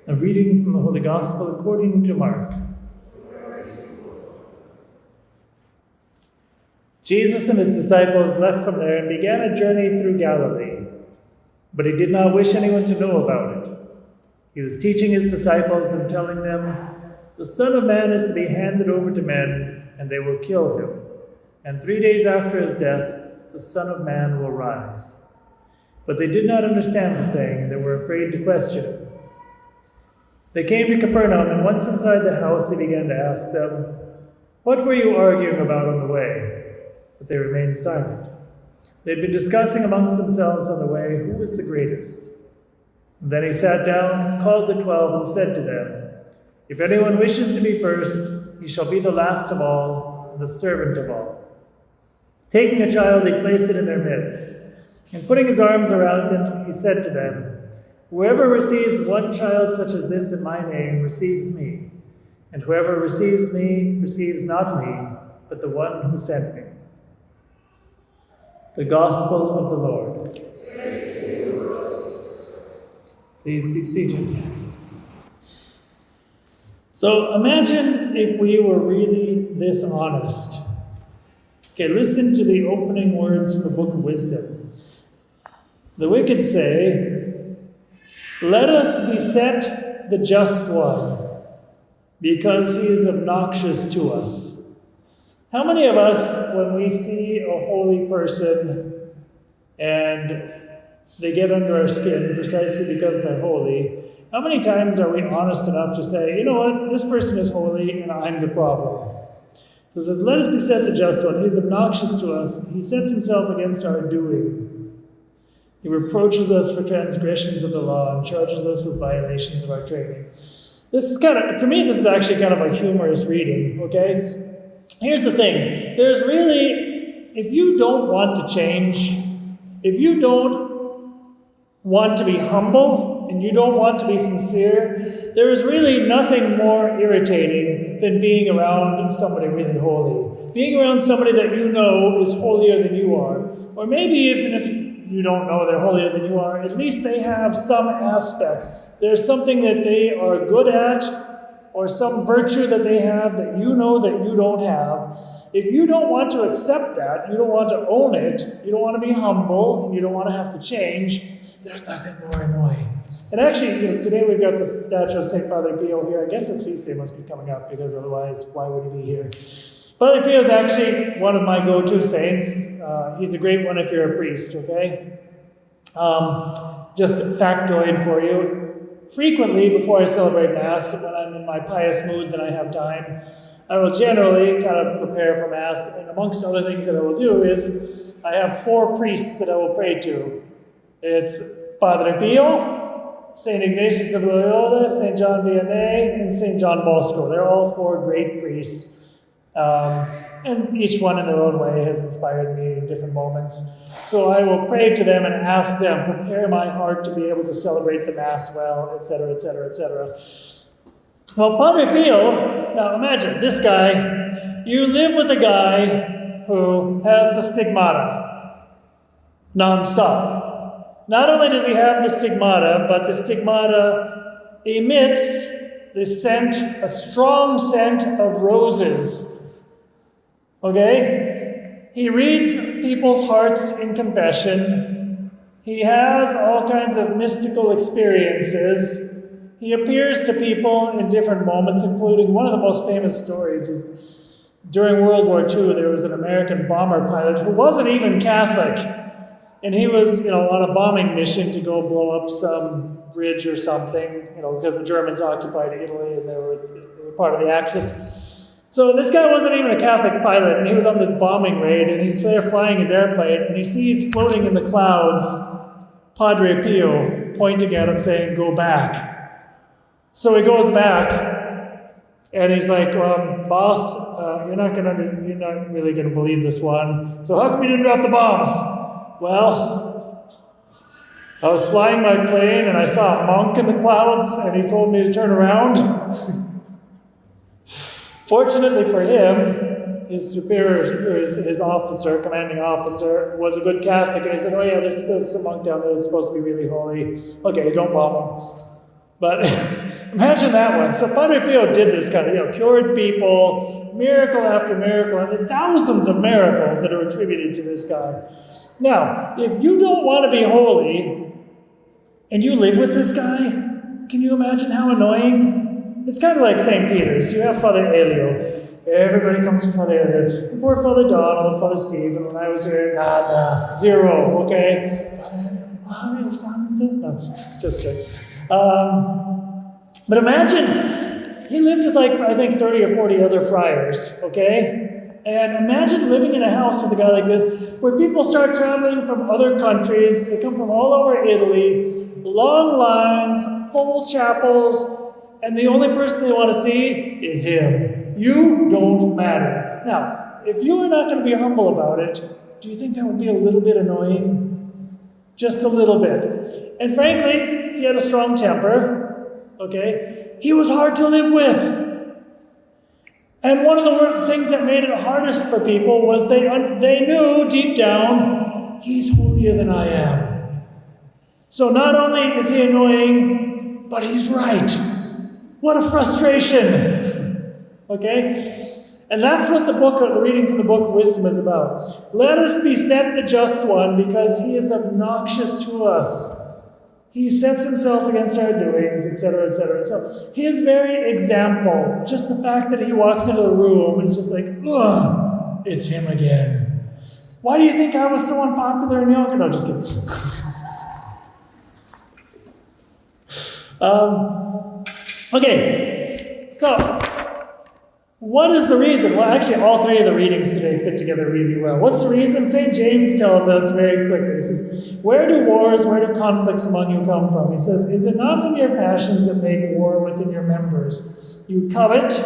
A reading from the Holy Gospel according to Mark. Jesus and his disciples left from there and began a journey through Galilee, but he did not wish anyone to know about it. He was teaching his disciples and telling them, "The Son of Man is to be handed over to men, and they will kill him. And 3 days after his death, the Son of Man will rise." But they did not understand the saying, and they were afraid to question him. They came to Capernaum, and once inside the house, he began to ask them, "What were you arguing about on the way?" But they remained silent. They had been discussing amongst themselves on the way who was the greatest. And then he sat down, called the 12, and said to them, "If anyone wishes to be first, he shall be the last of all, and the servant of all." Taking a child, he placed it in their midst. And putting his arms around it, he said to them, "Whoever receives one child such as this in my name receives me, and whoever receives me receives not me, but the one who sent me." The Gospel of the Lord. Please be seated. So imagine if we were really this honest. Okay, listen to the opening words from the Book of Wisdom. The wicked say, "Let us beset the just one, because he is obnoxious to us." How many of us, when we see a holy person and they get under our skin precisely because they're holy, how many times are we honest enough to say, "You know what, this person is holy and I'm the problem"? So it says, "Let us beset the just one. He is obnoxious to us. He sets himself against our doing. He reproaches us for transgressions of the law and charges us with violations of our training." This is to me, this is actually kind of a humorous reading, okay? Here's the thing. There's really, if you don't want to change, if you don't want to be humble, and you don't want to be sincere, there is really nothing more irritating than being around somebody really holy. Being around somebody that you know is holier than you are. Or maybe even if you don't know they're holier than you are, at least they have some aspect. There's something that they are good at, or some virtue that they have that you know that you don't have. If you don't want to accept that, you don't want to own it, you don't want to be humble, and you don't want to have to change, there's nothing more annoying. And actually, today we've got this statue of St. Padre Pio here. I guess his feast day must be coming up, because otherwise, why would he be here? Padre Pio is actually one of my go-to saints. He's a great one if you're a priest, okay? Just a factoid for you. Frequently, before I celebrate Mass, when I'm in my pious moods and I have time, I will generally kind of prepare for Mass. And amongst other things that I will do is, I have 4 priests that I will pray to. It's Padre Pio, St. Ignatius of Loyola, St. John Vianney, and St. John Bosco. They're all 4 great priests. And each one in their own way has inspired me in different moments. So I will pray to them and ask them, prepare my heart to be able to celebrate the Mass well, etc., etc., etc. Well, Padre Pio, now imagine, this guy, you live with a guy who has the stigmata nonstop. Not only does he have the stigmata, but the stigmata emits the scent, a strong scent of roses. Okay? He reads people's hearts in confession. He has all kinds of mystical experiences. He appears to people in different moments, including one of the most famous stories is during World War II, there was an American bomber pilot who wasn't even Catholic. And he was, on a bombing mission to go blow up some bridge or something, because the Germans occupied Italy and they were part of the Axis. So this guy wasn't even a Catholic pilot, and he was on this bombing raid, and he's there flying his airplane, and he sees floating in the clouds Padre Pio pointing at him saying, "Go back." So he goes back, and he's like, "Boss, you're not really gonna believe this one. So how come you didn't drop the bombs?" "Well, I was flying my plane, and I saw a monk in the clouds, and he told me to turn around." Fortunately for him, his superior, his officer, commanding officer, was a good Catholic, and he said, "Oh yeah, there's a monk down there that's supposed to be really holy. Okay, don't bomb him." But imagine that one. So Padre Pio did this kind of, cured people, miracle after miracle, and the thousands of miracles that are attributed to this guy. Now, if you don't want to be holy, and you live with this guy, can you imagine how annoying? It's kind of like St. Peter's. You have Father Elio. Everybody comes from Father Elio. Poor Father Donald, Father Stephen. When I was here, nada, zero, okay? Father Santo. No, just joking. But imagine, he lived with I think 30 or 40 other friars, okay? And imagine living in a house with a guy like this, where people start traveling from other countries. They come from all over Italy, long lines, full chapels, and the only person they want to see is him. You don't matter. Now, if you are not going to be humble about it, do you think that would be a little bit annoying? Just a little bit. And frankly, he had a strong temper, okay? He was hard to live with. And one of the things that made it hardest for people was they knew deep down, he's holier than I am. So not only is he annoying, but he's right. What a frustration. Okay? And that's what the reading from the Book of Wisdom is about. Let us beset the just one because he is obnoxious to us. He sets himself against our doings, etc., etc. So his very example, just the fact that he walks into the room, it's just like, ugh, it's him again. Why do you think I was so unpopular in yoga? No, just kidding. Okay, so what is the reason? Well, actually, all three of the readings today fit together really well. What's the reason? St. James tells us very quickly. He says, where do conflicts among you come from? He says, is it not from your passions that make war within your members? You covet,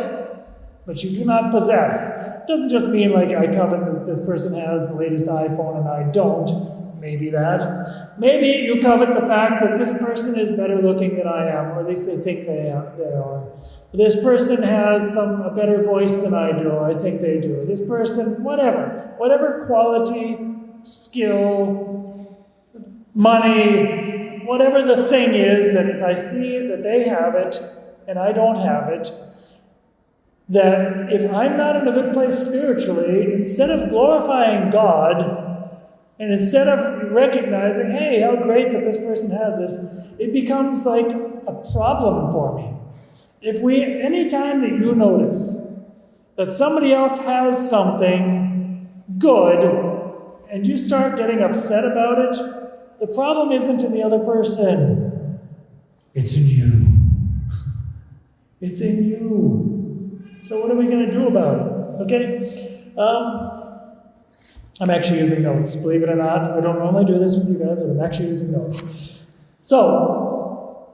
but you do not possess. It doesn't just mean like I covet this person has the latest iPhone and I don't. Maybe that. Maybe you covet the fact that this person is better looking than I am, or at least they think they are. This person has a better voice than I do, or I think they do. This person, whatever quality, skill, money, whatever the thing is, that if I see that they have it and I don't have it, that if I'm not in a good place spiritually, instead of glorifying God, and instead of recognizing, hey, how great that this person has this, it becomes like a problem for me. Anytime that you notice that somebody else has something good, and you start getting upset about it, the problem isn't in the other person. It's in you. It's in you. So what are we going to do about it? Okay? I'm actually using notes, believe it or not. I don't normally do this with you guys, but I'm actually using notes. So,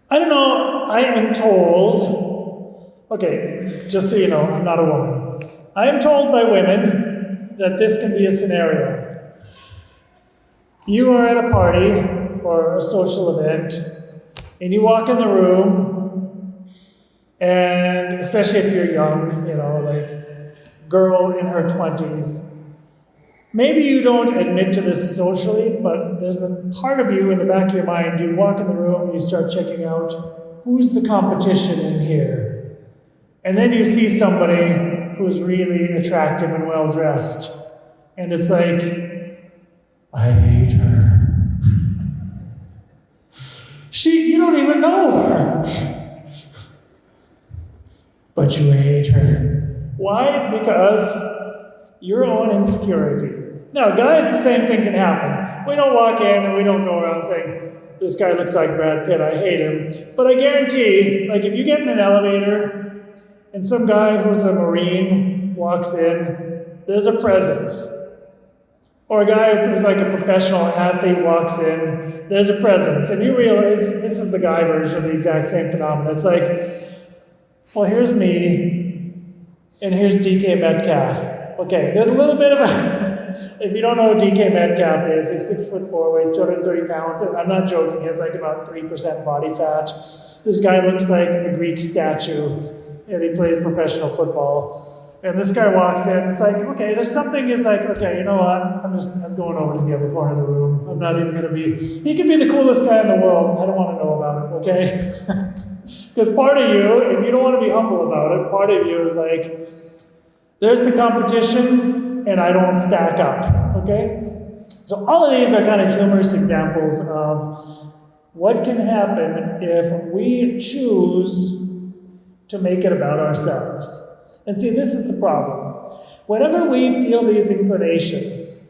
I don't know, I am told, okay, just so you know, I'm not a woman. I am told by women that this can be a scenario. You are at a party or a social event, and you walk in the room, and especially if you're young, girl in her 20s. Maybe you don't admit to this socially, but there's a part of you in the back of your mind, you walk in the room and you start checking out who's the competition in here. And then you see somebody who's really attractive and well-dressed. And it's like, I hate her. You don't even know her. But you hate her. Why? Because your own insecurity. Now, guys, the same thing can happen. We don't walk in and we don't go around saying, this guy looks like Brad Pitt, I hate him. But I guarantee, if you get in an elevator and some guy who's a Marine walks in, there's a presence. Or a guy who's like a professional athlete walks in, there's a presence. And you realize this is the guy version of the exact same phenomenon. It's like, well, here's me, and here's DK Metcalf. Okay, there's a little bit of if you don't know who DK Metcalf is, he's 6'4", weighs 230 pounds, and I'm not joking, he has about 3% body fat. This guy looks like a Greek statue, and he plays professional football. And this guy walks in, it's like, okay, there's something is like, okay, you know what? I'm going over to the other corner of the room. I'm not even gonna he can be the coolest guy in the world. I don't want to know about it, okay? Because part of you, if you don't want to be humble about it, part of you is like, there's the competition, and I don't stack up, okay? So all of these are kind of humorous examples of what can happen if we choose to make it about ourselves. And see, this is the problem. Whenever we feel these inclinations,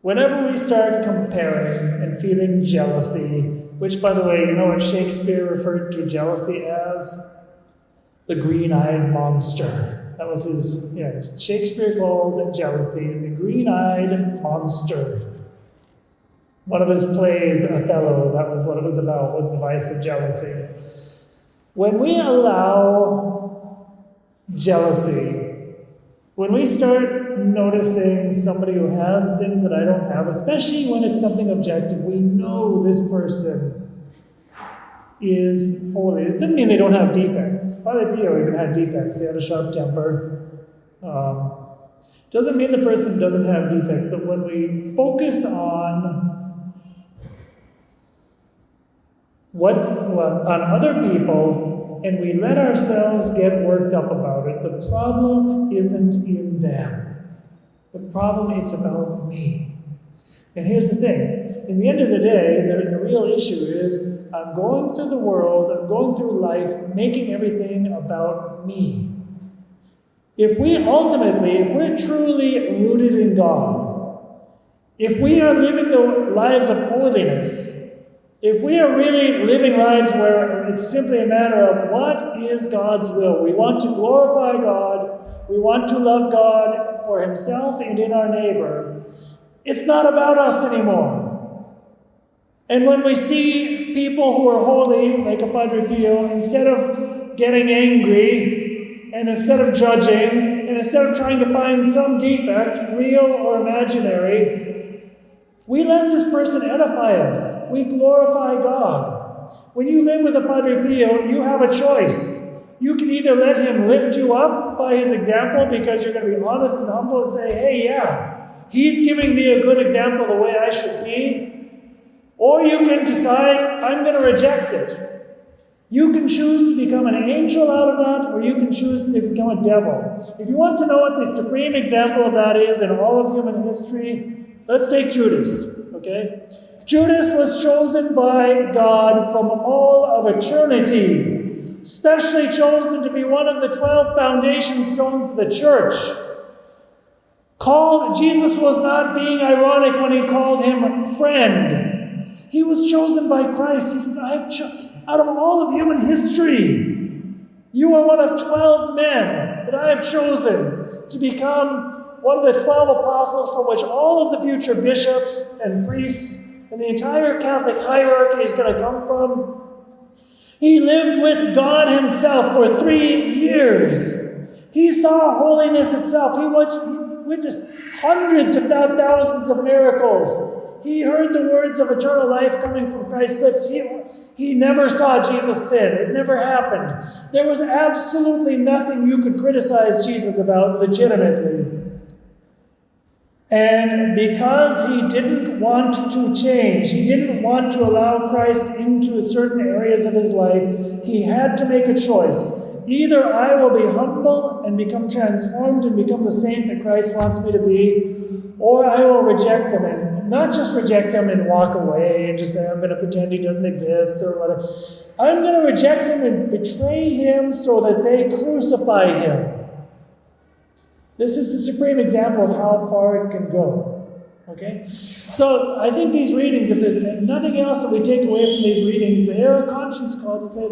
whenever we start comparing and feeling jealousy, which, by the way, you know what Shakespeare referred to jealousy as? The green-eyed monster. That was his, Shakespeare called jealousy the green-eyed monster. One of his plays, Othello, that was what it was about, was the vice of jealousy. When we allow jealousy, when we start noticing somebody who has things that I don't have, especially when it's something objective, we know this person is holy. It doesn't mean they don't have defects. Father Pio even had defects. He had a sharp temper. Doesn't mean the person doesn't have defects, but when we focus on on other people, and we let ourselves get worked up about it, the problem isn't in them. The problem, it's about me. And here's the thing. In the end of the day, the real issue is I'm going through the world, I'm going through life, making everything about me. If we're truly rooted in God, if we are living the lives of holiness, if we are really living lives where it's simply a matter of what is God's will, we want to glorify God, we want to love God for himself and in our neighbor, it's not about us anymore. And when we see people who are holy, like a Padre Pio, instead of getting angry, and instead of judging, and instead of trying to find some defect, real or imaginary, we let this person edify us. We glorify God. When you live with a Padre Pio, you have a choice. You can either let him lift you up by his example because you're going to be honest and humble and say, hey, yeah, he's giving me a good example of the way I should be. Or you can decide, I'm going to reject it. You can choose to become an angel out of that, or you can choose to become a devil. If you want to know what the supreme example of that is in all of human history, let's take Judas, okay? Judas was chosen by God from all of eternity, specially chosen to be one of the 12 foundation stones of the church. Jesus was not being ironic when he called him friend. He was chosen by Christ. He says, out of all of human history, you are one of 12 men that I have chosen to become one of the 12 apostles from which all of the future bishops and priests and the entire Catholic hierarchy is going to come from. He lived with God himself for 3 years. He saw holiness itself. He witnessed hundreds, if not thousands, of miracles. He heard the words of eternal life coming from Christ's lips. He never saw Jesus sin. It never happened. There was absolutely nothing you could criticize Jesus about legitimately. And because he didn't want to change, he didn't want to allow Christ into certain areas of his life, he had to make a choice. Either I will be humble and become transformed and become the saint that Christ wants me to be, or I will reject him, and not just reject him and walk away and just say, I'm going to pretend he doesn't exist or whatever. I'm going to reject him and betray him so that they crucify him. This is the supreme example of how far it can go. Okay? So I think these readings, if there's nothing else that we take away from these readings, they are a conscience call to say,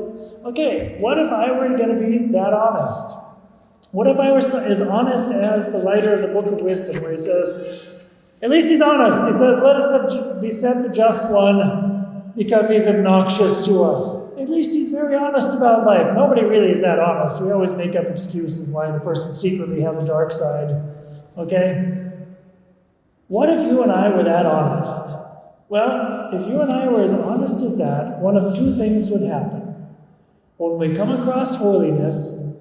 okay, what if I were going to be that honest? What if I were as honest as the writer of the Book of Wisdom, where he says, at least he's honest. He says, let us beset the just one because he's obnoxious to us. At least he's very honest about life. Nobody really is that honest. We always make up excuses why the person secretly has a dark side. Okay? What if you and I were that honest? Well, if you and I were as honest as that, one of two things would happen. When we come across holiness,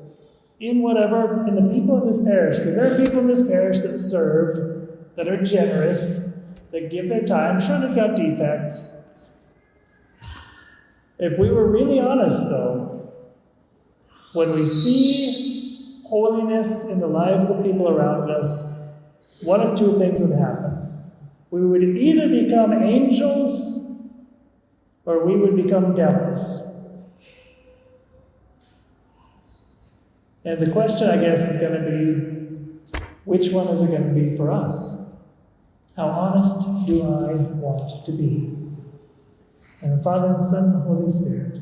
in the people in this parish, because there are people in this parish that serve, that are generous, that give their time. Sure, they've got defects. If we were really honest, though, when we see holiness in the lives of people around us, one of two things would happen. We would either become angels or we would become devils. And the question, I guess, is going to be, which one is it going to be for us? How honest do I want to be? And the Father, and Son, and Holy Spirit.